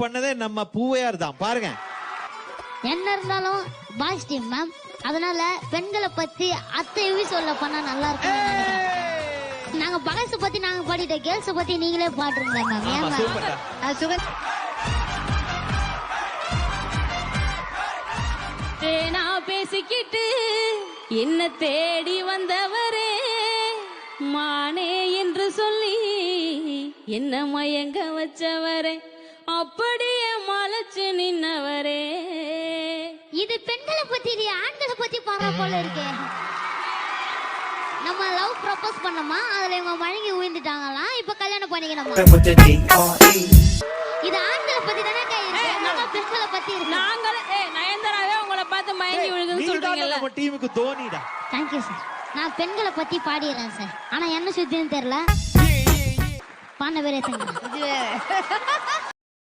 பண்ணதே நம்ம பூவையார் தான் பாருங்க. என்ன இருந்தாலும் பாய்ஸ் டீம் மேம், அதனால பெண்களை பத்தி அத்தை சொல்ல பண்ணா நல்லா இருக்கும். நாங்க பாய்ஸ் பத்தி நாங்க பாடிட்டோம், கேர்ள்ஸ் பத்தி நீங்களே பாடுறீங்களா மேம்? ஏன் மேம்? சுகன் நான் பேசிக்கிட்டு என்ன தேடி வந்தவரே, மானே என்று சொல்லி என்ன மயங்க வச்சவரே, அப்படியே மலைச்சு நின்னவரே. இது பெண்களை பத்தி இல்லையா, ஆண்களை பத்தி பாடுற போல இருக்கே. நம்ம லவ் ப்ரப்போஸ் பண்ணோமா, அதுல இவங்க மயங்கி விழுந்துட்டாங்களாம், இப்ப கல்யாணம் பண்ணிக்கணுமா. இது ஆண்களை பத்தி தானே இருக்கு, நம்ம பெண்களை பத்தி இருக்கு. நாங்களே நயன்தாராவே உங்களை பார்த்து மயங்கி விழுதுன்னு சொல்றீங்கல்ல. நம்ம டீமுக்கு தோனிடா. Thank you sir. நான் பெண்களை பத்தி பாடிடுறேன் சார், ஆனா என்ன சுத்தின்னு தெரியல. பாண்ட பேரே